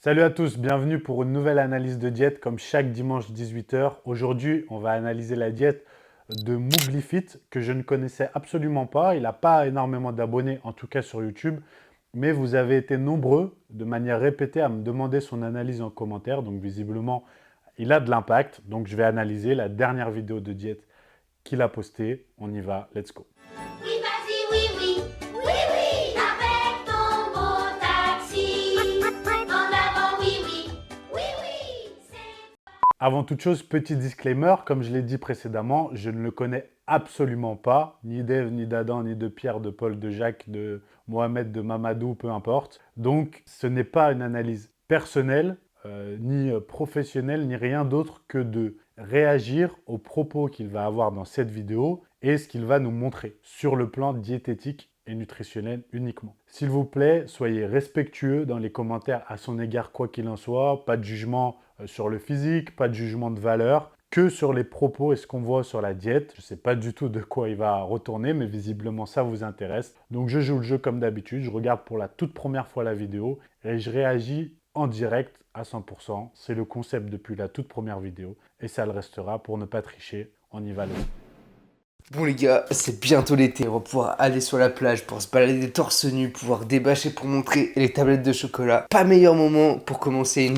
Salut à tous, bienvenue pour une nouvelle analyse de diète comme chaque dimanche 18 h. Aujourd'hui, on va analyser la diète de Mouglifit que je ne connaissais absolument pas. Il n'a pas énormément d'abonnés, en tout cas sur YouTube, mais vous avez été nombreux de manière répétée à me demander son analyse en commentaire. Donc visiblement, il a de l'impact. Donc je vais analyser la dernière vidéo de diète qu'il a postée. On y va, let's go. Oui, vas-y, oui, oui, oui, oui, avec ton beau taxi. En avant, oui, oui, oui, oui, c'est... Avant toute chose, petit disclaimer, comme je l'ai dit précédemment, je ne le connais absolument pas, ni d'Ève, ni d'Adam, ni de Pierre, de Paul, de Jacques, de Mohamed, de Mamadou, peu importe. Donc, ce n'est pas une analyse personnelle, ni professionnelle, ni rien d'autre que de réagir aux propos qu'il va avoir dans cette vidéo et ce qu'il va nous montrer sur le plan diététique et nutritionnel uniquement. S'il vous plaît, soyez respectueux dans les commentaires à son égard, quoi qu'il en soit, pas de jugement sur le physique, pas de jugement de valeur, que sur les propos et ce qu'on voit sur la diète. Je ne sais pas du tout de quoi il va retourner, mais visiblement ça vous intéresse. Donc je joue le jeu comme d'habitude, je regarde pour la toute première fois la vidéo et je réagis en direct à 100%. C'est le concept depuis la toute première vidéo et ça le restera pour ne pas tricher. On y va les gars. Bon les gars, c'est bientôt l'été, on va pouvoir aller sur la plage pour se balader torse nu, pouvoir débâcher pour montrer les tablettes de chocolat. Pas meilleur moment pour commencer une...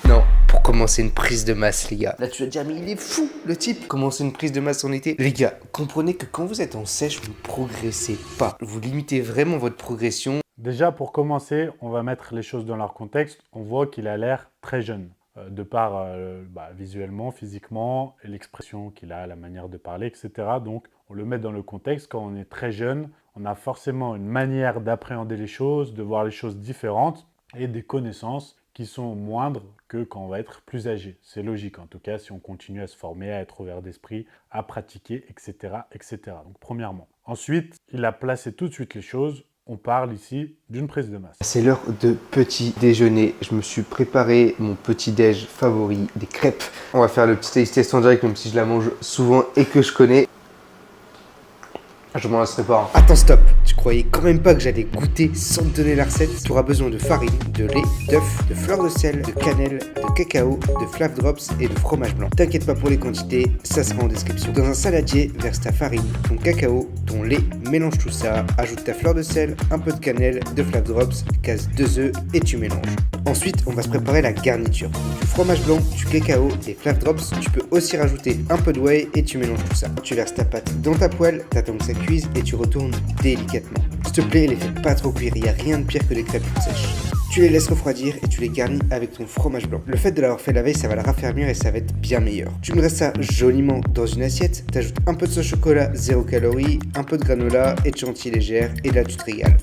Non, pour commencer une prise de masse les gars. Là tu vas te dire mais il est fou le type. Commencer une prise de masse en été. Les gars, comprenez que quand vous êtes en sèche, vous ne progressez pas. Vous limitez vraiment votre progression. Déjà, pour commencer, on va mettre les choses dans leur contexte. On voit qu'il a l'air très jeune, de par visuellement, physiquement, et l'expression qu'il a, la manière de parler, etc. Donc, on le met dans le contexte. Quand on est très jeune, on a forcément une manière d'appréhender les choses, de voir les choses différentes et des connaissances qui sont moindres que quand on va être plus âgé. C'est logique, en tout cas, si on continue à se former, à être ouvert d'esprit, à pratiquer, etc., etc. Donc, premièrement. Ensuite, il a placé tout de suite les choses. On parle ici d'une prise de masse. C'est l'heure de petit déjeuner. Je me suis préparé mon petit déj favori, des crêpes. On va faire le petit taste test en direct, même si je la mange souvent et que je connais. Je m'en lasserai pas. Attends, stop. Tu croyais quand même pas que j'allais goûter sans te donner la recette? Tu auras besoin de farine, de lait, d'œufs, de fleur de sel, de cannelle, de cacao, de flav drops et de fromage blanc. T'inquiète pas pour les quantités, ça sera en description. Dans un saladier, verse ta farine, ton cacao, ton lait, mélange tout ça, ajoute ta fleur de sel, un peu de cannelle, de flav drops, casse 2 œufs et tu mélanges. Ensuite, on va se préparer la garniture. Du fromage blanc, du cacao, des flav drops, tu peux aussi rajouter un peu de whey et tu mélanges tout ça. Tu verses ta pâte dans ta poêle, t'attends que ça cuise et tu retournes délicatement. S'il te plaît, les fais pas trop cuire, il n'y a rien de pire que des crêpes toutes sèches. Tu les laisses refroidir et tu les garnis avec ton fromage blanc. Le fait de l'avoir fait la veille, ça va la raffermir et ça va être bien meilleur. Tu me dresses ça joliment dans une assiette, t'ajoutes un peu de sauce chocolat, 0 calories, un peu de granola et de chantilly légère et là tu te régales.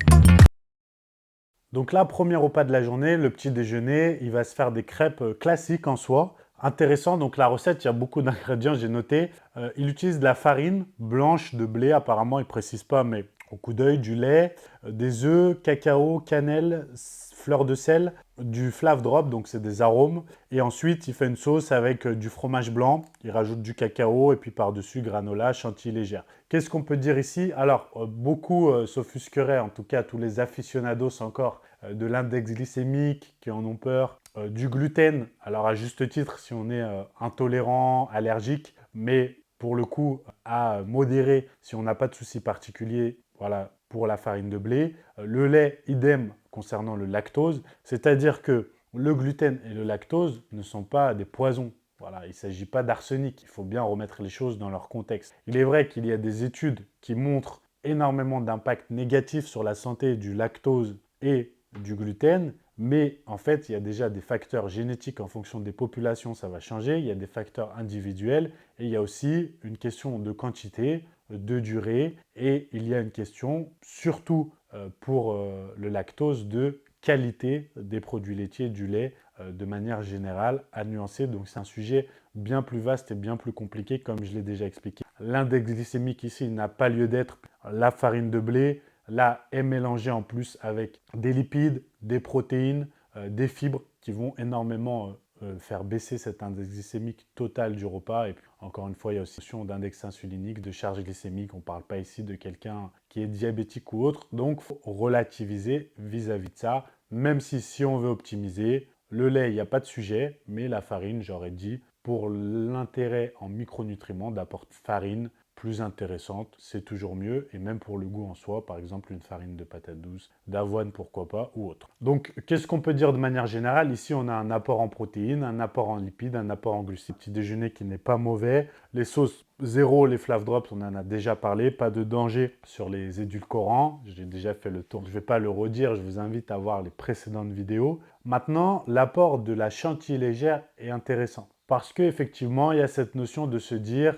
Donc là, premier repas de la journée, le petit déjeuner, il va se faire des crêpes classiques en soi. Intéressant, donc la recette, il y a beaucoup d'ingrédients, j'ai noté. Il utilise de la farine blanche de blé, apparemment, il ne précise pas, mais au coup d'œil, du lait, des œufs, cacao, cannelle, fleur de sel, du flav drop, donc c'est des arômes. Et ensuite, il fait une sauce avec du fromage blanc, il rajoute du cacao et puis par-dessus granola, chantilly légère. Qu'est-ce qu'on peut dire ici? Alors, beaucoup s'offusqueraient, en tout cas tous les aficionados encore, de l'index glycémique, qui en ont peur, du gluten. Alors à juste titre, si on est intolérant, allergique, mais pour le coup, à modérer si on n'a pas de souci particulier, voilà, pour la farine de blé. Le lait, idem concernant le lactose, c'est-à-dire que le gluten et le lactose ne sont pas des poisons. Voilà, il ne s'agit pas d'arsenic, il faut bien remettre les choses dans leur contexte. Il est vrai qu'il y a des études qui montrent énormément d'impact négatif sur la santé du lactose et du gluten, mais en fait, il y a déjà des facteurs génétiques en fonction des populations, ça va changer, il y a des facteurs individuels et il y a aussi une question de quantité, de durée et il y a une question, surtout pour le lactose, de qualité des produits laitiers, du lait de manière générale à nuancer. Donc c'est un sujet bien plus vaste et bien plus compliqué comme je l'ai déjà expliqué. L'index glycémique ici n'a pas lieu d'être. La farine de blé, là, est mélangée en plus avec des lipides, des protéines, des fibres qui vont énormément faire baisser cet index glycémique total du repas. Et puis, encore une fois, il y a aussi une notion d'index insulinique, de charge glycémique. On ne parle pas ici de quelqu'un qui est diabétique ou autre. Donc, il faut relativiser vis-à-vis de ça, même si on veut optimiser, Le lait, il n'y a pas de sujet, mais la farine, j'aurais dit, pour l'intérêt en micronutriments d'apporter farine plus intéressante, c'est toujours mieux. Et même pour le goût en soi, par exemple une farine de patate douce, d'avoine pourquoi pas, ou autre. Donc qu'est-ce qu'on peut dire de manière générale? Ici, on a un apport en protéines, un apport en lipides, un apport en glucides. Petit déjeuner qui n'est pas mauvais. Les sauces zéro, les flav drops, on en a déjà parlé. Pas de danger sur les édulcorants. J'ai déjà fait le tour. Je ne vais pas le redire. Je vous invite à voir les précédentes vidéos. Maintenant, l'apport de la chantilly légère est intéressant. Parce qu'effectivement, il y a cette notion de se dire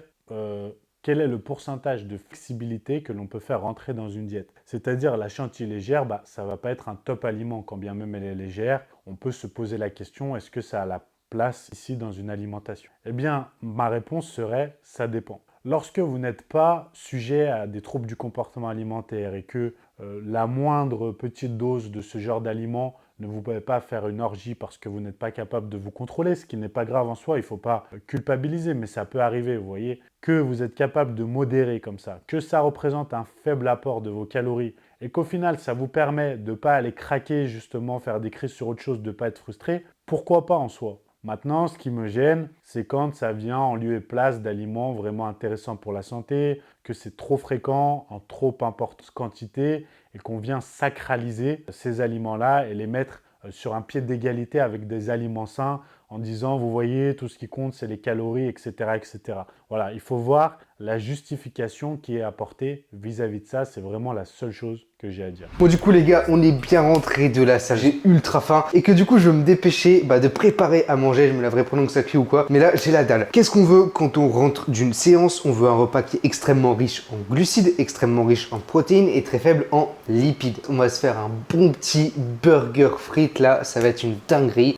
quel est le pourcentage de flexibilité que l'on peut faire rentrer dans une diète. C'est-à-dire la chantilly légère, ça ne va pas être un top aliment, quand bien même elle est légère. On peut se poser la question, est-ce que ça a la place ici dans une alimentation? Eh bien, ma réponse serait, ça dépend. Lorsque vous n'êtes pas sujet à des troubles du comportement alimentaire et que la moindre petite dose de ce genre d'aliment ne vous pouvez pas faire une orgie parce que vous n'êtes pas capable de vous contrôler, ce qui n'est pas grave en soi, il ne faut pas culpabiliser, mais ça peut arriver, vous voyez, que vous êtes capable de modérer comme ça, que ça représente un faible apport de vos calories et qu'au final, ça vous permet de ne pas aller craquer, justement, faire des crises sur autre chose, de ne pas être frustré, pourquoi pas en soi? Maintenant, ce qui me gêne, c'est quand ça vient en lieu et place d'aliments vraiment intéressants pour la santé, que c'est trop fréquent, en trop importante quantité, et qu'on vient sacraliser ces aliments-là et les mettre sur un pied d'égalité avec des aliments sains en disant, vous voyez, tout ce qui compte, c'est les calories, etc., etc. Voilà, il faut voir la justification qui est apportée vis-à-vis de ça. C'est vraiment la seule chose que j'ai à dire. Bon, du coup, les gars, on est bien rentré de la salle. J'ai ultra faim et que du coup, je veux me dépêcher de préparer à manger. Je me laverai pendant que ça cuit ou quoi. Mais là, j'ai la dalle. Qu'est-ce qu'on veut quand on rentre d'une séance? On veut un repas qui est extrêmement riche en glucides, extrêmement riche en protéines et très faible en lipides. On va se faire un bon petit burger frites là. Ça va être une dinguerie.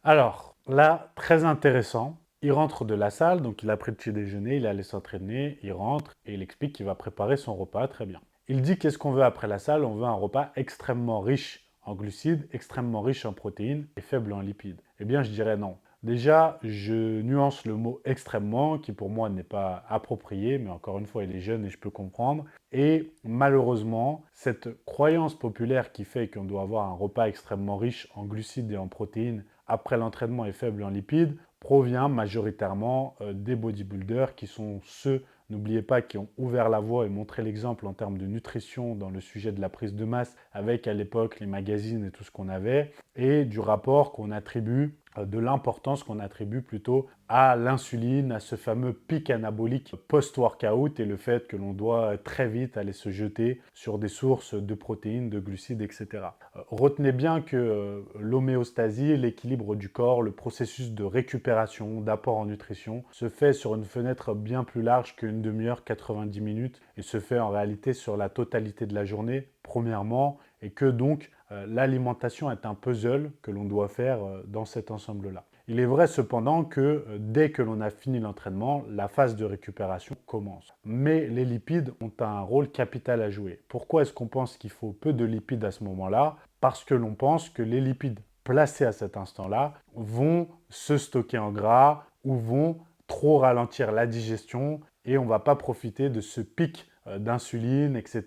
Alors, là, très intéressant. Il rentre de la salle, donc il a pris le petit déjeuner, il est allé s'entraîner, il rentre et il explique qu'il va préparer son repas, très bien. Il dit qu'est-ce qu'on veut après la salle? On veut un repas extrêmement riche en glucides, extrêmement riche en protéines et faible en lipides. Eh bien, je dirais non. Déjà, je nuance le mot extrêmement, qui pour moi n'est pas approprié, mais encore une fois, il est jeune et je peux comprendre. Et malheureusement, cette croyance populaire qui fait qu'on doit avoir un repas extrêmement riche en glucides et en protéines après l'entraînement et faible en lipides provient majoritairement des bodybuilders qui sont ceux, n'oubliez pas, qui ont ouvert la voie et montré l'exemple en termes de nutrition dans le sujet de la prise de masse avec à l'époque les magazines et tout ce qu'on avait, et du rapport qu'on attribue, de l'importance qu'on attribue plutôt à l'insuline, à ce fameux pic anabolique post-workout et le fait que l'on doit très vite aller se jeter sur des sources de protéines, de glucides, etc. Retenez bien que l'homéostasie, l'équilibre du corps, le processus de récupération, d'apport en nutrition se fait sur une fenêtre bien plus large qu'une demi-heure, 90 minutes et se fait en réalité sur la totalité de la journée, premièrement, et que donc l'alimentation est un puzzle que l'on doit faire dans cet ensemble-là. Il est vrai cependant que dès que l'on a fini l'entraînement, la phase de récupération commence. Mais les lipides ont un rôle capital à jouer. Pourquoi est-ce qu'on pense qu'il faut peu de lipides à ce moment-là? Parce que l'on pense que les lipides placés à cet instant-là vont se stocker en gras ou vont trop ralentir la digestion et on ne va pas profiter de ce pic d'insuline, etc.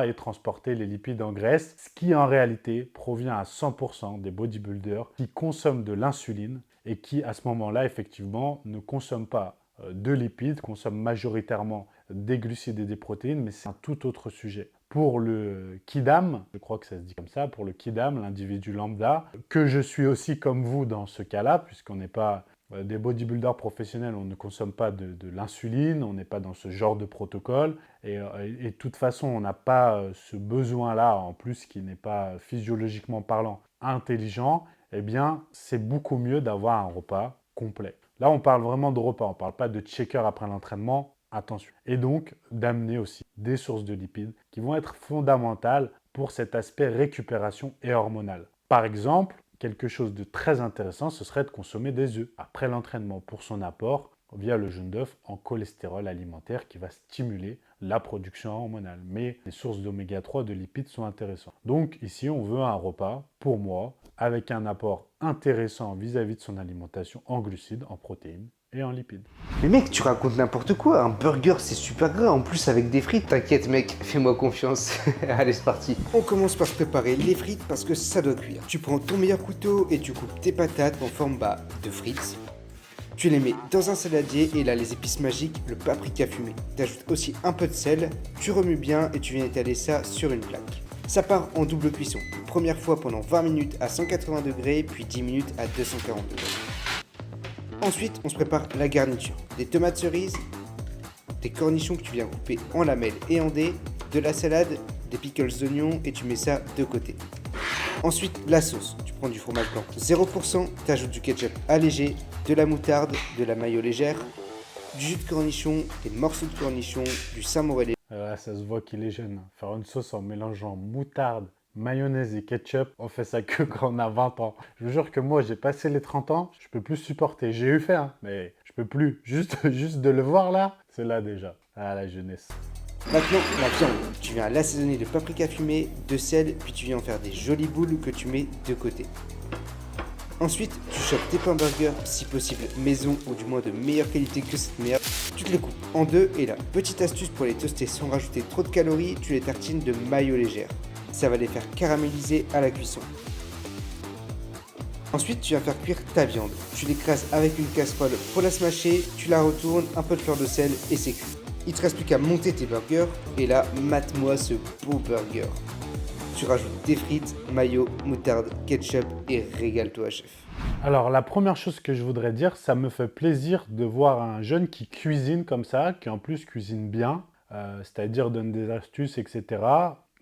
et transporter les lipides en graisse, ce qui en réalité provient à 100% des bodybuilders qui consomment de l'insuline et qui à ce moment-là effectivement ne consomment pas de lipides, consomment majoritairement des glucides et des protéines, mais c'est un tout autre sujet. Pour le kidam, je crois que ça se dit comme ça, pour le kidam, l'individu lambda, que je suis aussi comme vous dans ce cas-là, puisqu'on n'est pas des bodybuilders professionnels, on ne consomme pas de l'insuline, on n'est pas dans ce genre de protocole, et de toute façon, on n'a pas ce besoin-là, en plus, qui n'est pas physiologiquement parlant intelligent, eh bien, c'est beaucoup mieux d'avoir un repas complet. Là, on parle vraiment de repas, on ne parle pas de checker après l'entraînement, attention. Et donc, d'amener aussi des sources de lipides qui vont être fondamentales pour cet aspect récupération et hormonal. Par exemple, quelque chose de très intéressant, ce serait de consommer des œufs après l'entraînement pour son apport via le jaune d'œuf en cholestérol alimentaire qui va stimuler la production hormonale. Mais les sources d'oméga 3 de lipides sont intéressantes. Donc ici, on veut un repas, pour moi, avec un apport intéressant vis-à-vis de son alimentation en glucides, en protéines et en lipides. Mais mec, tu racontes n'importe quoi. Un burger, c'est super gras. En plus, avec des frites. T'inquiète, mec, fais-moi confiance. Allez, c'est parti. On commence par se préparer les frites parce que ça doit cuire. Tu prends ton meilleur couteau et tu coupes tes patates en forme de frites. Tu les mets dans un saladier et là, les épices magiques, le paprika fumé. Tu ajoutes aussi un peu de sel, tu remues bien et tu viens étaler ça sur une plaque. Ça part en double cuisson. Première fois pendant 20 minutes à 180 degrés, puis 10 minutes à 240 degrés. Ensuite, on se prépare la garniture. Des tomates cerises, des cornichons que tu viens couper en lamelles et en dés, de la salade, des pickles d'oignons et tu mets ça de côté. Ensuite, la sauce. Tu prends du fromage blanc 0%, tu ajoutes du ketchup allégé, de la moutarde, de la mayo légère, du jus de cornichon, des morceaux de cornichon, du Saint-Morel. Là, ça se voit qu'il est jeune. Faire une sauce en mélangeant moutarde, mayonnaise et ketchup, on fait ça que quand on a 20 ans. Je vous jure que moi, j'ai passé les 30 ans, je peux plus supporter. J'ai eu fait, hein, mais je peux plus. Juste de le voir là, c'est là déjà. Ah, la jeunesse. Maintenant, la viande. Tu viens l'assaisonner de paprika fumé, de sel, puis tu viens en faire des jolies boules que tu mets de côté. Ensuite, tu chopes tes pains burgers, si possible maison ou du moins de meilleure qualité que cette merde. Tu te les coupes en deux et là, petite astuce pour les toaster sans rajouter trop de calories, tu les tartines de mayo légère. Ça va les faire caraméliser à la cuisson. Ensuite, tu viens faire cuire ta viande. Tu l'écrases avec une casserole pour la smasher, tu la retournes, un peu de fleur de sel et c'est cuit. Il te reste plus qu'à monter tes burgers et là, mate-moi ce beau burger. Tu rajoutes des frites, mayo, moutarde, ketchup et régale-toi, chef. Alors, la première chose que je voudrais dire, ça me fait plaisir de voir un jeune qui cuisine comme ça, qui en plus cuisine bien, c'est-à-dire donne des astuces, etc.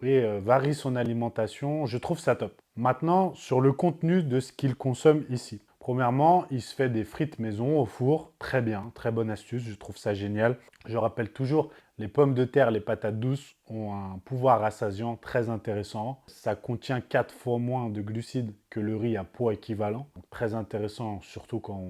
et varie son alimentation. Je trouve ça top. Maintenant, sur le contenu de ce qu'il consomme ici. Premièrement, il se fait des frites maison au four. Très bien, très bonne astuce, je trouve ça génial. Je rappelle toujours, les pommes de terre, les patates douces ont un pouvoir rassasiant très intéressant. Ça contient 4 fois moins de glucides que le riz à poids équivalent. Donc, très intéressant, surtout quand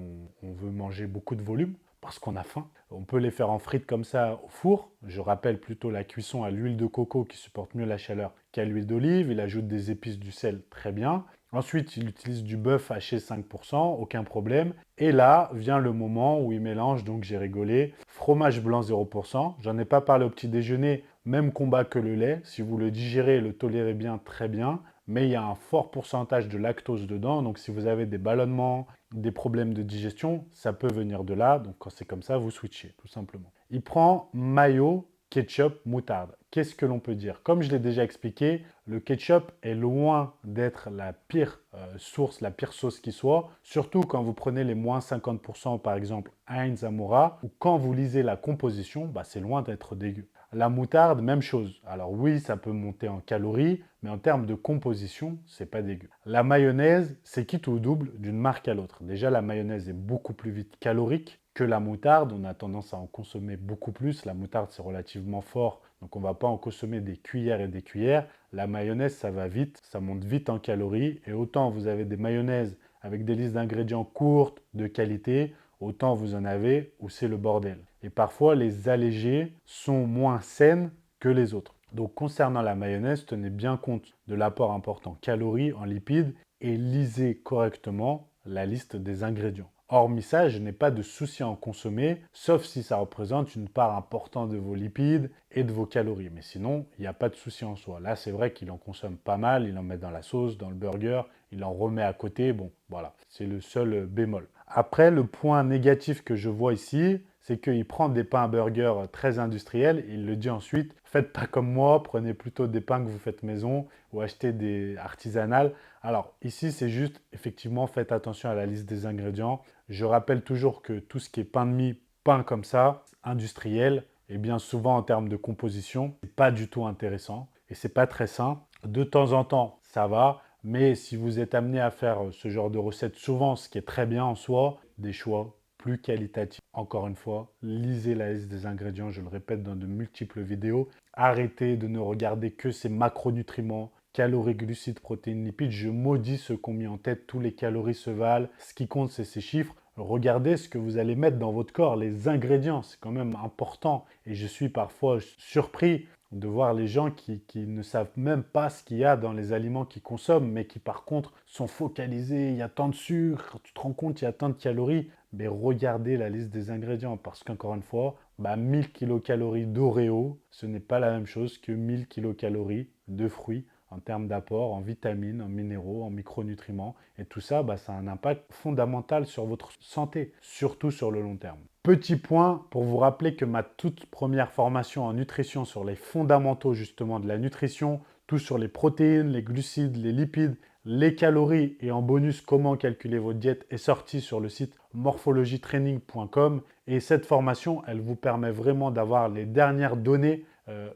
on veut manger beaucoup de volume, parce qu'on a faim. On peut les faire en frites comme ça au four. Je rappelle plutôt la cuisson à l'huile de coco qui supporte mieux la chaleur qu'à l'huile d'olive. Il ajoute des épices, du sel, très bien. Ensuite, il utilise du bœuf haché 5%, aucun problème. Et là vient le moment où il mélange, donc j'ai rigolé, fromage blanc 0%. J'en ai pas parlé au petit déjeuner, même combat que le lait. Si vous le digérez et le tolérez bien, très bien. Mais il y a un fort pourcentage de lactose dedans. Donc si vous avez des ballonnements, des problèmes de digestion, ça peut venir de là. Donc quand c'est comme ça, vous switchez, tout simplement. Il prend mayo, ketchup, moutarde. Qu'est-ce que l'on peut dire? Comme je l'ai déjà expliqué, le ketchup est loin d'être la pire source, la pire sauce qui soit, surtout quand vous prenez les moins 50% par exemple Heinz Amora, ou quand vous lisez la composition, bah, c'est loin d'être dégueu. La moutarde, même chose. Alors oui, ça peut monter en calories, mais en termes de composition, c'est pas dégueu. La mayonnaise, c'est quitte ou double d'une marque à l'autre. Déjà, la mayonnaise est beaucoup plus vite calorique que la moutarde. On a tendance à en consommer beaucoup plus. La moutarde, c'est relativement fort, donc on ne va pas en consommer des cuillères et des cuillères. La mayonnaise, ça va vite, ça monte vite en calories. Et autant vous avez des mayonnaises avec des listes d'ingrédients courtes, de qualité, autant vous en avez où c'est le bordel. Et parfois, les allégées sont moins saines que les autres. Donc, concernant la mayonnaise, tenez bien compte de l'apport important en calories, en lipides et lisez correctement la liste des ingrédients. Hormis ça, je n'ai pas de souci à en consommer, sauf si ça représente une part importante de vos lipides et de vos calories. Mais sinon, il n'y a pas de souci en soi. Là, c'est vrai qu'il en consomme pas mal, il en met dans la sauce, dans le burger, il en remet à côté. Bon, voilà, c'est le seul bémol. Après, le point négatif que je vois ici, c'est qu'il prend des pains à burger très industriels et il le dit ensuite, faites pas comme moi, prenez plutôt des pains que vous faites maison ou achetez des artisanales. Alors ici, c'est juste, effectivement, faites attention à la liste des ingrédients. Je rappelle toujours que tout ce qui est pain de mie, pain comme ça, industriel, et bien souvent en termes de composition, c'est pas du tout intéressant et c'est pas très sain. De temps en temps, ça va, mais si vous êtes amené à faire ce genre de recette souvent, ce qui est très bien en soi, des choix plus qualitatif. Encore une fois, lisez la liste des ingrédients, je le répète dans de multiples vidéos. Arrêtez de ne regarder que ces macronutriments, calories, glucides, protéines, lipides. Je maudis ceux qui ont mis en tête tous les calories se valent. Ce qui compte, c'est ces chiffres. regardez ce que vous allez mettre dans votre corps, les ingrédients, c'est quand même important. Et je suis parfois surpris de voir les gens qui ne savent même pas ce qu'il y a dans les aliments qu'ils consomment, mais qui par contre sont focalisés, il y a tant de sucre, tu te rends compte, il y a tant de calories. Mais regardez la liste des ingrédients, parce qu'encore une fois, 1000 kilocalories d'Oreo, ce n'est pas la même chose que 1000 kilocalories de fruits en termes d'apport, en vitamines, en minéraux, en micronutriments. Et tout ça, ça a un impact fondamental sur votre santé, surtout sur le long terme. Petit point pour vous rappeler que ma toute première formation en nutrition sur les fondamentaux justement de la nutrition, tout sur les protéines, les glucides, les lipides, les calories et en bonus comment calculer votre diète est sortie sur le site morphologytraining.com. Et cette formation, elle vous permet vraiment d'avoir les dernières données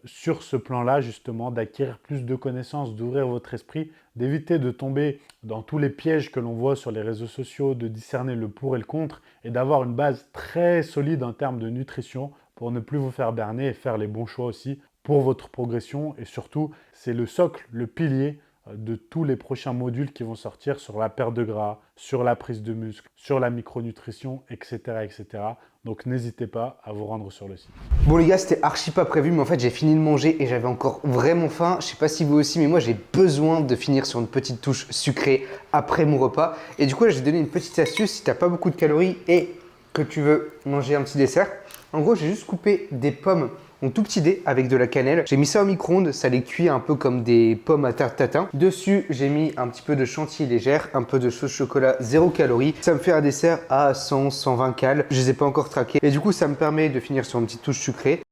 sur ce plan-là, justement, d'acquérir plus de connaissances, d'ouvrir votre esprit, d'éviter de tomber dans tous les pièges que l'on voit sur les réseaux sociaux, de discerner le pour et le contre, et d'avoir une base très solide en termes de nutrition pour ne plus vous faire berner et faire les bons choix aussi pour votre progression. Et surtout, c'est le socle, le pilier de tous les prochains modules qui vont sortir sur la perte de gras, sur la prise de muscle, sur la micronutrition, etc. etc. Donc n'hésitez pas à vous rendre sur le site. Bon les gars, c'était archi pas prévu, mais en fait j'ai fini de manger et j'avais encore vraiment faim. Je sais pas si vous aussi, mais moi j'ai besoin de finir sur une petite touche sucrée après mon repas. Et du coup là, j'ai donné une petite astuce si t'as pas beaucoup de calories et que tu veux manger un petit dessert. En gros, j'ai juste coupé des pommes en tout petit dé avec de la cannelle. J'ai mis ça au micro-ondes, ça les cuit un peu comme des pommes à tarte tatin. Dessus, j'ai mis un petit peu de chantilly légère, un peu de sauce chocolat 0 calories. Ça me fait un dessert à 100, 120 cales. Je les ai pas encore traqués. Et du coup, ça me permet de finir sur une petite touche sucrée.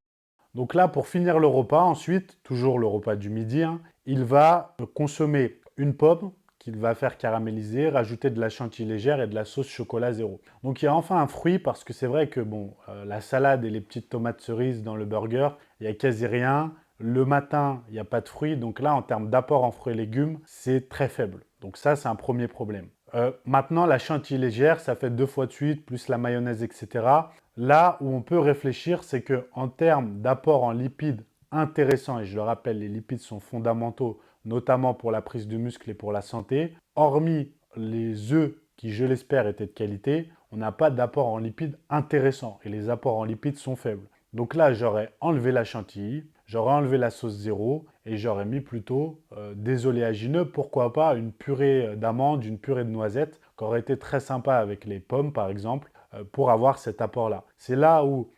Donc là, pour finir le repas, ensuite, toujours le repas du midi, il va consommer une pomme qu'il va faire caraméliser, rajouter de la chantilly légère et de la sauce chocolat 0. Donc il y a enfin un fruit parce que c'est vrai que la salade et les petites tomates cerises dans le burger, il n'y a quasi rien. Le matin, il n'y a pas de fruits. Donc là, en termes d'apport en fruits et légumes, c'est très faible. Donc ça, c'est un premier problème. Maintenant, la chantilly légère, ça fait 2 fois de suite, plus la mayonnaise, etc. Là où on peut réfléchir, c'est qu'en termes d'apport en lipides intéressants, et je le rappelle, les lipides sont fondamentaux, notamment pour la prise de muscle et pour la santé, hormis les œufs qui, je l'espère, étaient de qualité, on n'a pas d'apport en lipides intéressant et les apports en lipides sont faibles. Donc là, j'aurais enlevé la chantilly, j'aurais enlevé la sauce 0 et j'aurais mis plutôt des oléagineux, pourquoi pas une purée d'amandes, une purée de noisettes, qui aurait été très sympa avec les pommes par exemple, pour avoir cet apport-là. C'est là où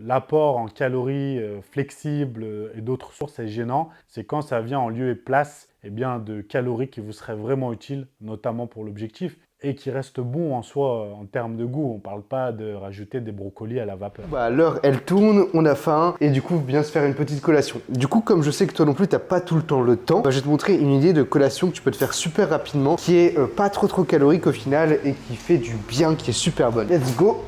l'apport en calories flexibles et d'autres sources est gênant, c'est quand ça vient en lieu et place de calories qui vous seraient vraiment utiles, notamment pour l'objectif, et qui restent bons en soi en termes de goût. On ne parle pas de rajouter des brocolis à la vapeur. L'heure elle tourne, on a faim et du coup bien se faire une petite collation. Du coup, comme je sais que toi non plus t'as pas tout le temps le temps, je vais te montrer une idée de collation que tu peux te faire super rapidement, qui est pas trop calorique au final et qui fait du bien, qui est super bonne. Let's go!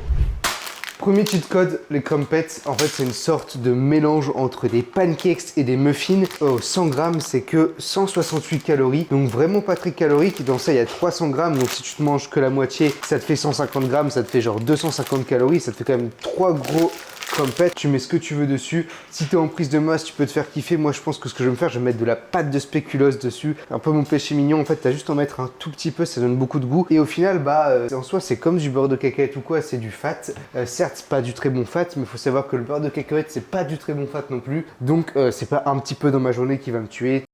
Premier cheat code, les crumpets, en fait c'est une sorte de mélange entre des pancakes et des muffins. 100 grammes c'est que 168 calories, donc vraiment pas très calorique. Dans ça il y a 300 grammes, donc si tu te manges que la moitié, ça te fait 150 grammes, ça te fait genre 250 calories, ça te fait quand même 3 gros crumpets. Tu mets ce que tu veux dessus. Si t'es en prise de masse, tu peux te faire kiffer. Moi je pense que ce que je vais me faire, je vais mettre de la pâte de spéculoos dessus, un peu mon péché mignon. En fait t'as juste à en mettre un tout petit peu, ça donne beaucoup de goût. Et au final en soi c'est comme du beurre de cacahuète ou quoi, c'est du fat. Certes c'est pas du très bon fat, mais il faut savoir que le beurre de cacahuète c'est pas du très bon fat non plus. Donc c'est pas un petit peu dans ma journée qui va me tuer.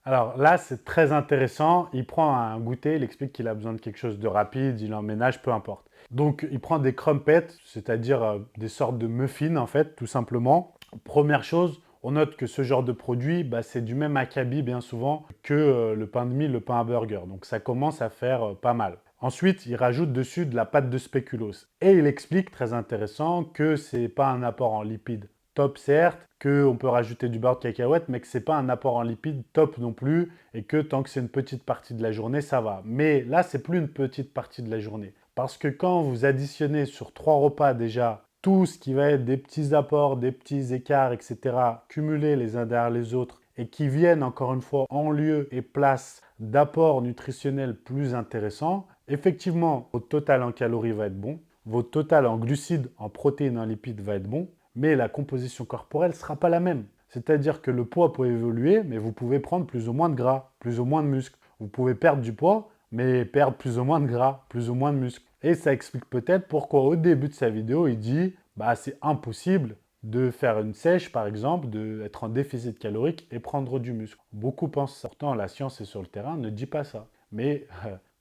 Alors là, c'est très intéressant. Il prend un goûter, il explique qu'il a besoin de quelque chose de rapide, il emménage, peu importe. Donc, il prend des crumpets, c'est-à-dire des sortes de muffins, en fait, tout simplement. Première chose, on note que ce genre de produit, c'est du même acabit, bien souvent, que le pain de mie, le pain à burger. Donc, ça commence à faire pas mal. Ensuite, il rajoute dessus de la pâte de spéculoos. Et il explique, très intéressant, que ce n'est pas un apport en lipides top certes, qu'on peut rajouter du beurre de cacahuète, mais que ce n'est pas un apport en lipides top non plus, et que tant que c'est une petite partie de la journée, ça va. Mais là, c'est plus une petite partie de la journée. Parce que quand vous additionnez sur 3 repas déjà tout ce qui va être des petits apports, des petits écarts, etc., cumulés les uns derrière les autres, et qui viennent encore une fois en lieu et place d'apports nutritionnels plus intéressants, effectivement, votre total en calories va être bon, votre total en glucides, en protéines, en lipides va être bon, mais la composition corporelle ne sera pas la même. C'est-à-dire que le poids peut évoluer, mais vous pouvez prendre plus ou moins de gras, plus ou moins de muscles. Vous pouvez perdre du poids, mais perdre plus ou moins de gras, plus ou moins de muscles. Et ça explique peut-être pourquoi au début de sa vidéo, il dit bah, c'est impossible de faire une sèche, par exemple, d'être en déficit calorique et prendre du muscle. Beaucoup pensent ça. Pourtant, la science est sur le terrain, ne dit pas ça. Mais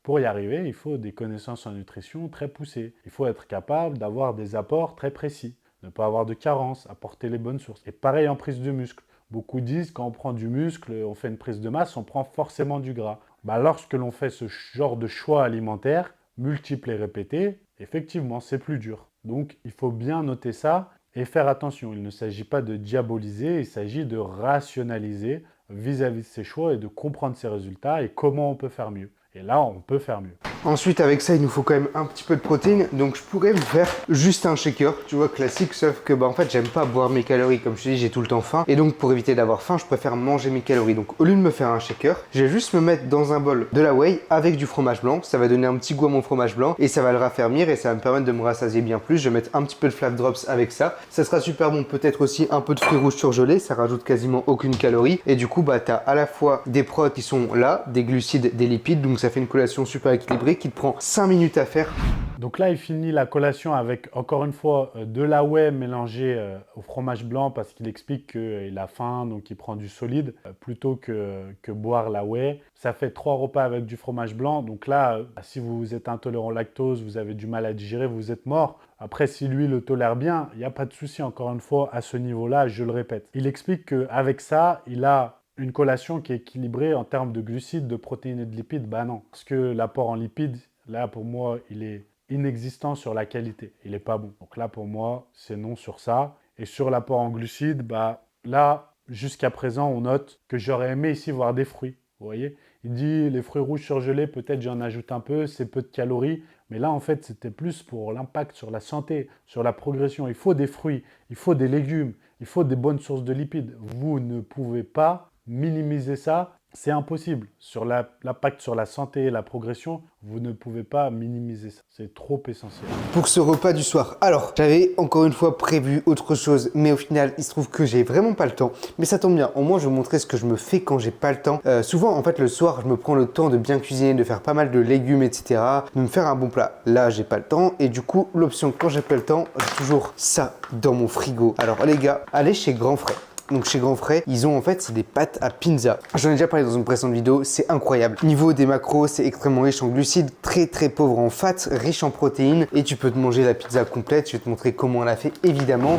pour y arriver, il faut des connaissances en nutrition très poussées. Il faut être capable d'avoir des apports très précis, ne pas avoir de carences, apporter les bonnes sources. Et pareil en prise de muscle. Beaucoup disent quand on prend du muscle, on fait une prise de masse, on prend forcément du gras. Bah, lorsque l'on fait ce genre de choix alimentaire, multiples et répétés, effectivement, c'est plus dur. Donc, il faut bien noter ça et faire attention. Il ne s'agit pas de diaboliser, il s'agit de rationaliser vis-à-vis de ses choix et de comprendre ses résultats et comment on peut faire mieux. Et là, on peut faire mieux. Ensuite, avec ça, il nous faut quand même un petit peu de protéines. Donc, je pourrais me faire juste un shaker, tu vois, classique. Sauf que, bah, en fait, j'aime pas boire mes calories. Comme je te dis, j'ai tout le temps faim. Et donc, pour éviter d'avoir faim, je préfère manger mes calories. Donc, au lieu de me faire un shaker, je vais juste me mettre dans un bol de la whey avec du fromage blanc. Ça va donner un petit goût à mon fromage blanc et ça va le raffermir et ça va me permettre de me rassasier bien plus. Je vais mettre un petit peu de Flav Drops avec ça. Ça sera super bon. Peut-être aussi un peu de fruits rouges surgelés. Ça rajoute quasiment aucune calorie. Et du coup, bah, tu as à la fois des protéines qui sont là, des glucides, des lipides. Donc, ça fait une collation super équilibrée qui te prend 5 minutes à faire. Donc là, il finit la collation avec, encore une fois, de la whey mélangée au fromage blanc parce qu'il explique qu'il a faim, donc il prend du solide plutôt que boire la whey. Ça fait 3 repas avec du fromage blanc. Donc là, si vous êtes intolérant au lactose, vous avez du mal à digérer, vous êtes mort. Après, si lui le tolère bien, il n'y a pas de souci, encore une fois, à ce niveau-là, je le répète. Il explique qu'avec ça, il a une collation qui est équilibrée en termes de glucides, de protéines et de lipides. Bah non, parce que l'apport en lipides, là, pour moi, il est inexistant sur la qualité. Il n'est pas bon. Donc là, pour moi, c'est non sur ça. Et sur l'apport en glucides, bah là, jusqu'à présent, on note que j'aurais aimé ici voir des fruits. Vous voyez? Il dit les fruits rouges surgelés, peut-être j'en ajoute un peu, c'est peu de calories. Mais là, en fait, c'était plus pour l'impact sur la santé, sur la progression. Il faut des fruits, il faut des légumes, il faut des bonnes sources de lipides. Vous ne pouvez pas minimiser ça. C'est impossible. Sur l'impact sur la santé et la progression, vous ne pouvez pas minimiser ça. C'est trop essentiel. Pour ce repas du soir. Alors, j'avais encore une fois prévu autre chose, mais au final, il se trouve que j'ai vraiment pas le temps. Mais ça tombe bien, au moins je vais vous montrer ce que je me fais quand j'ai pas le temps. Souvent, en fait, le soir, je me prends le temps de bien cuisiner, de faire pas mal de légumes, etc. De me faire un bon plat. Là, j'ai pas le temps. Et du coup, l'option quand j'ai pas le temps, j'ai toujours ça dans mon frigo. Alors les gars, allez chez Grand Frais. Donc chez Grand Frais, ils ont en fait c'est des pâtes à pizza. J'en ai déjà parlé dans une précédente vidéo, c'est incroyable. Niveau des macros, c'est extrêmement riche en glucides, très pauvre en fat, riche en protéines et tu peux te manger la pizza complète. Je vais te montrer comment on la fait évidemment.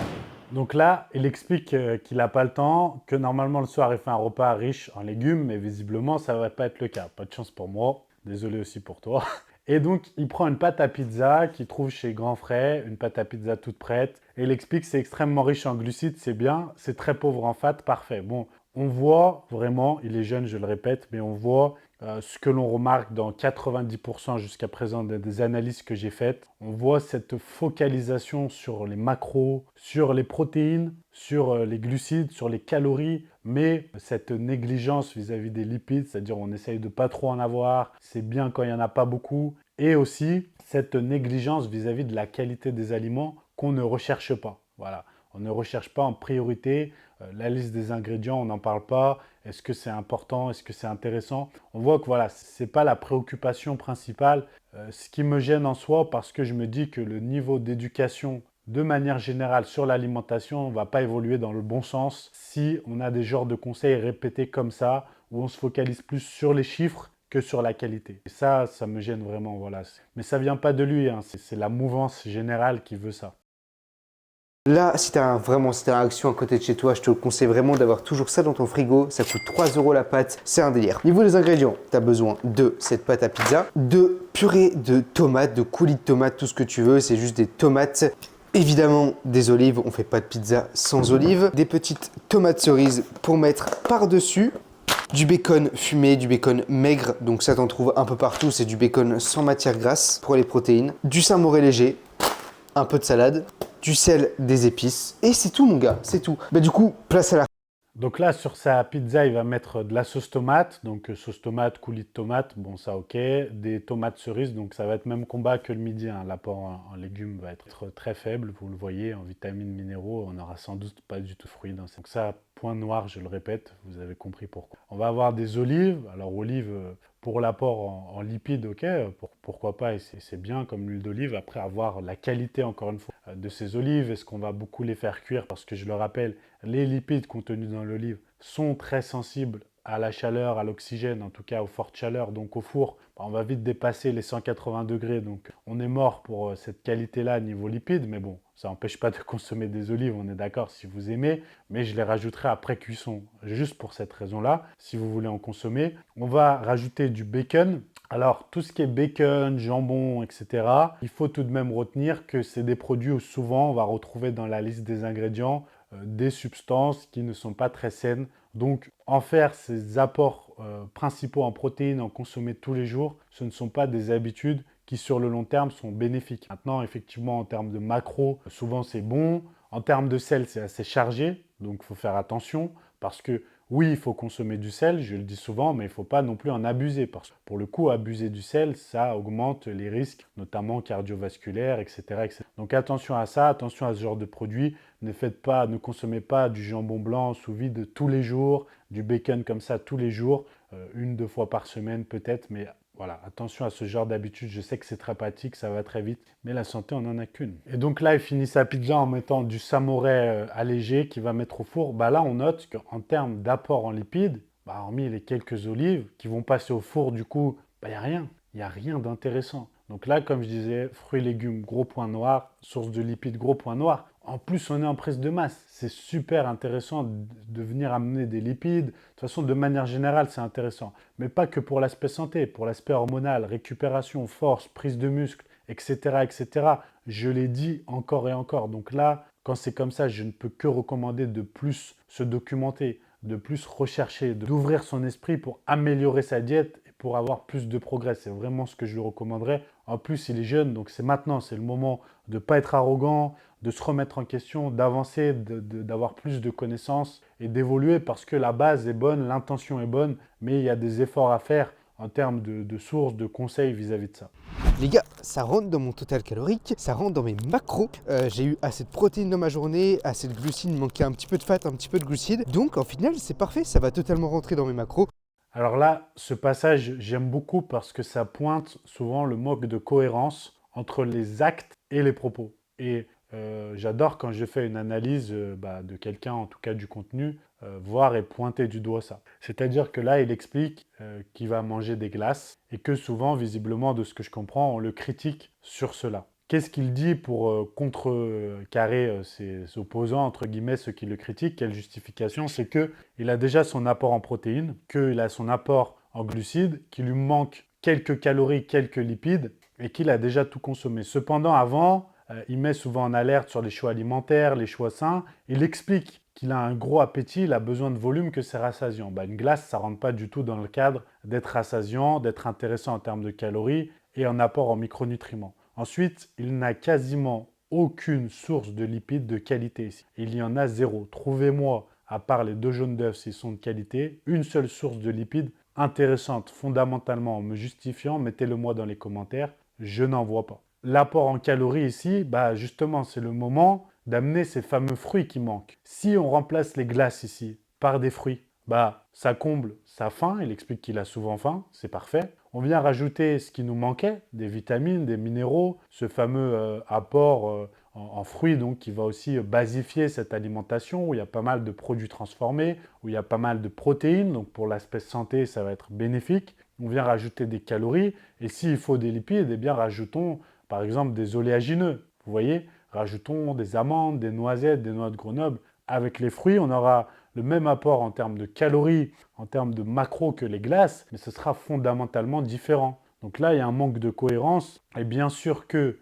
Donc là, il explique qu'il n'a pas le temps, que normalement le soir il fait un repas riche en légumes, mais visiblement ça ne va pas être le cas. Pas de chance pour moi, désolé aussi pour toi. Et donc, il prend une pâte à pizza qu'il trouve chez Grand Frais, une pâte à pizza toute prête. Et il explique que c'est extrêmement riche en glucides, c'est bien, c'est très pauvre en fat, parfait. Bon, on voit vraiment, il est jeune, je le répète, mais on voit ce que l'on remarque dans 90% jusqu'à présent des analyses que j'ai faites. On voit cette focalisation sur les macros, sur les protéines, sur les glucides, sur les calories, mais cette négligence vis-à-vis des lipides, c'est-à-dire on essaye de pas trop en avoir, c'est bien quand il n'y en a pas beaucoup, et aussi cette négligence vis-à-vis de la qualité des aliments qu'on ne recherche pas. Voilà. On ne recherche pas en priorité la liste des ingrédients, on n'en parle pas. Est-ce que c'est important? Est-ce que c'est intéressant? On voit que voilà, ce n'est pas la préoccupation principale. Ce qui me gêne en soi, parce que je me dis que le niveau d'éducation de manière générale sur l'alimentation ne va pas évoluer dans le bon sens si on a des genres de conseils répétés comme ça, où on se focalise plus sur les chiffres que sur la qualité. Et ça me gêne vraiment, voilà. Mais ça ne vient pas de lui, hein. C'est la mouvance générale qui veut ça. Là, si tu as vraiment si t'as une action à côté de chez toi, je te conseille vraiment d'avoir toujours ça dans ton frigo. Ça coûte 3 € la pâte, c'est un délire. Niveau des ingrédients, tu as besoin de cette pâte à pizza, de purée de tomates, de coulis de tomates, tout ce que tu veux. C'est juste des tomates. Évidemment, des olives, on fait pas de pizza sans olives. Des petites tomates cerises pour mettre par-dessus. Du bacon fumé, du bacon maigre, donc ça t'en trouve un peu partout. C'est du bacon sans matière grasse pour les protéines. Du Saint-Moré léger, un peu de salade, du sel, des épices. Et c'est tout mon gars, c'est tout. Bah du coup, place à la... Donc là, sur sa pizza, il va mettre de la sauce tomate. Donc sauce tomate, coulis de tomate, bon ça ok. Des tomates cerises, donc ça va être même combat que le midi, hein. L'apport en légumes va être très faible, vous le voyez, en vitamines, minéraux. On n'aura sans doute pas du tout de fruits dans ça. Donc ça, point noir, je le répète, vous avez compris pourquoi. On va avoir des olives. Alors olives, pour l'apport en lipides, ok, pourquoi pas, et c'est bien comme l'huile d'olive. Après, avoir la qualité, encore une fois, de ces olives. Est-ce qu'on va beaucoup les faire cuire? Parce que je le rappelle, les lipides contenus dans l'olive sont très sensibles à la chaleur, à l'oxygène, en tout cas aux fortes chaleurs, donc au four, on va vite dépasser les 180 degrés, donc on est mort pour cette qualité-là niveau lipides, mais bon, ça n'empêche pas de consommer des olives, on est d'accord si vous aimez, mais je les rajouterai après cuisson, juste pour cette raison-là, si vous voulez en consommer. On va rajouter du bacon. Alors, tout ce qui est bacon, jambon, etc., il faut tout de même retenir que c'est des produits où souvent on va retrouver dans la liste des ingrédients des substances qui ne sont pas très saines. Donc, en faire ces apports principaux en protéines, en consommer tous les jours, ce ne sont pas des habitudes qui, sur le long terme, sont bénéfiques. Maintenant, effectivement, en termes de macro, souvent c'est bon. En termes de sel, c'est assez chargé, donc il faut faire attention parce que oui, il faut consommer du sel, je le dis souvent, mais il ne faut pas non plus en abuser parce que pour le coup, abuser du sel, ça augmente les risques, notamment cardiovasculaires, etc., etc. Donc attention à ça, attention à ce genre de produits. Ne consommez pas du jambon blanc sous vide tous les jours, du bacon comme ça tous les jours, une, deux fois par semaine peut-être, mais voilà, attention à ce genre d'habitude. Je sais que c'est très pratique, ça va très vite, mais la santé, on n'en a qu'une. Et donc là, il finit sa pizza en mettant du samouraï allégé qu'il va mettre au four. Bah là, on note qu'en termes d'apport en lipides, bah, hormis les quelques olives qui vont passer au four, du coup, bah, il n'y a rien. Il n'y a rien d'intéressant. Donc là, comme je disais, fruits et légumes, gros point noir, source de lipides, gros point noir. En plus, on est en prise de masse. C'est super intéressant de venir amener des lipides. De toute façon, de manière générale, c'est intéressant. Mais pas que pour l'aspect santé, pour l'aspect hormonal, récupération, force, prise de muscle, etc., etc. Je l'ai dit encore et encore. Donc là, quand c'est comme ça, je ne peux que recommander de plus se documenter, de plus rechercher, d'ouvrir son esprit pour améliorer sa diète et pour avoir plus de progrès. C'est vraiment ce que je lui recommanderais. En plus, il est jeune, donc c'est maintenant, c'est le moment de ne pas être arrogant, de se remettre en question, d'avancer, d'avoir plus de connaissances et d'évoluer parce que la base est bonne, l'intention est bonne, mais il y a des efforts à faire en termes de sources, de conseils vis-à-vis de ça. Les gars, ça rentre dans mon total calorique, ça rentre dans mes macros. J'ai eu assez de protéines dans ma journée, assez de glucides, il me manquait un petit peu de fat, un petit peu de glucides. Donc en final, c'est parfait, ça va totalement rentrer dans mes macros. Alors là, ce passage, j'aime beaucoup parce que ça pointe souvent le manque de cohérence entre les actes et les propos. Et j'adore quand je fais une analyse de quelqu'un, en tout cas du contenu, voir et pointer du doigt ça. C'est-à-dire que là, il explique qu'il va manger des glaces et que souvent, visiblement, de ce que je comprends, on le critique sur cela. Qu'est-ce qu'il dit pour contrecarrer ses opposants, entre guillemets, ceux qui le critiquent? Quelle justification? C'est qu'il a déjà son apport en protéines, qu'il a son apport en glucides, qu'il lui manque quelques calories, quelques lipides, et qu'il a déjà tout consommé. Cependant, avant, il met souvent en alerte sur les choix alimentaires, les choix sains. Il explique qu'il a un gros appétit, il a besoin de volume, que c'est rassasiant. Une glace, ça ne rentre pas du tout dans le cadre d'être rassasiant, d'être intéressant en termes de calories et en apport en micronutriments. Ensuite, il n'a quasiment aucune source de lipides de qualité ici. Il y en a zéro. Trouvez-moi, à part les 2 jaunes d'œufs s'ils sont de qualité, une seule source de lipides intéressante fondamentalement en me justifiant. Mettez-le moi dans les commentaires. Je n'en vois pas. L'apport en calories ici, justement, c'est le moment d'amener ces fameux fruits qui manquent. Si on remplace les glaces ici par des fruits, ça comble sa faim. Il explique qu'il a souvent faim, c'est parfait. On vient rajouter ce qui nous manquait, des vitamines, des minéraux, ce fameux apport en fruits donc, qui va aussi basifier cette alimentation où il y a pas mal de produits transformés, où il y a pas mal de protéines. Donc pour l'aspect santé, ça va être bénéfique. On vient rajouter des calories et s'il faut des lipides, eh bien rajoutons par exemple des oléagineux. Vous voyez, rajoutons des amandes, des noisettes, des noix de Grenoble. Avec les fruits, on aura le même apport en termes de calories, en termes de macros que les glaces, mais ce sera fondamentalement différent. Donc là, il y a un manque de cohérence. Et bien sûr que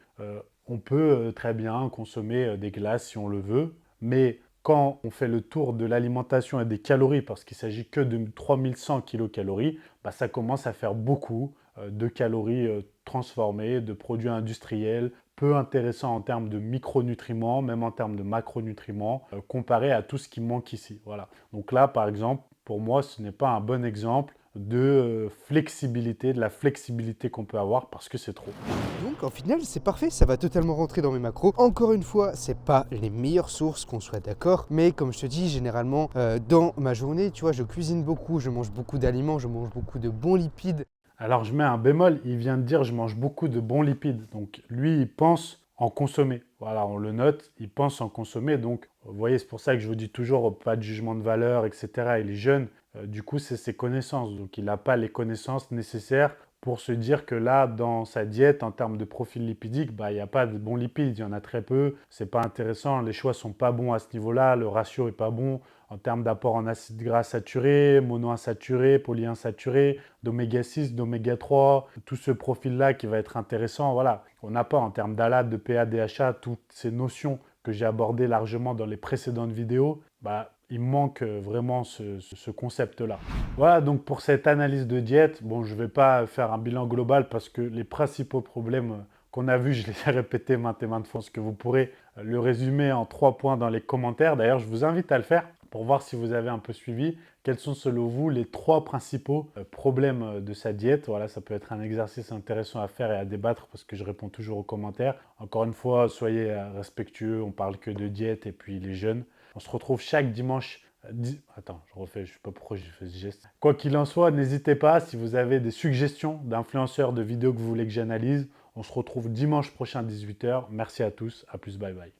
on peut très bien consommer des glaces si on le veut, mais quand on fait le tour de l'alimentation et des calories, parce qu'il ne s'agit que de 3100 kilocalories, ça commence à faire beaucoup de calories transformées, de produits industriels, peu intéressants en termes de micronutriments, même en termes de macronutriments, comparé à tout ce qui manque ici. Voilà. Donc là, par exemple, pour moi, ce n'est pas un bon exemple de flexibilité, de la flexibilité qu'on peut avoir parce que c'est trop. Donc en final c'est parfait, ça va totalement rentrer dans mes macros. Encore une fois, c'est pas les meilleures sources, qu'on soit d'accord, mais comme je te dis, généralement dans ma journée, tu vois, je cuisine beaucoup, je mange beaucoup d'aliments, je mange beaucoup de bons lipides. Alors je mets un bémol, il vient de dire je mange beaucoup de bons lipides. Donc lui, il pense en consommer. Voilà, on le note, il pense en consommer. Donc vous voyez, c'est pour ça que je vous dis toujours pas de jugement de valeur, etc. Il est jeune, du coup c'est ses connaissances. Donc il n'a pas les connaissances nécessaires pour se dire que là, dans sa diète, en termes de profil lipidique, bah, il n'y a pas de bons lipides, il y en a très peu, c'est pas intéressant, les choix sont pas bons à ce niveau-là, le ratio est pas bon en termes d'apport en acides gras saturés, monoinsaturés, polyinsaturés, d'oméga 6, d'oméga 3, tout ce profil-là qui va être intéressant, voilà. On n'a pas en termes d'ALA, de PA, DHA, toutes ces notions que j'ai abordées largement dans les précédentes vidéos, bah, il me manque vraiment ce concept-là. Voilà, donc pour cette analyse de diète, bon, je ne vais pas faire un bilan global parce que les principaux problèmes qu'on a vus, je les ai répétés maintes et maintes fois, que vous pourrez le résumer en 3 points dans les commentaires. D'ailleurs, je vous invite à le faire pour voir si vous avez un peu suivi. Quels sont selon vous les 3 principaux problèmes de sa diète? Voilà, ça peut être un exercice intéressant à faire et à débattre parce que je réponds toujours aux commentaires. Encore une fois, soyez respectueux, on parle que de diète et puis les jeunes. On se retrouve chaque dimanche. Attends, je refais, je ne sais pas pourquoi j'ai fait ce geste. Quoi qu'il en soit, n'hésitez pas si vous avez des suggestions d'influenceurs, de vidéos que vous voulez que j'analyse. On se retrouve dimanche prochain à 18 h. Merci à tous, à plus, bye bye.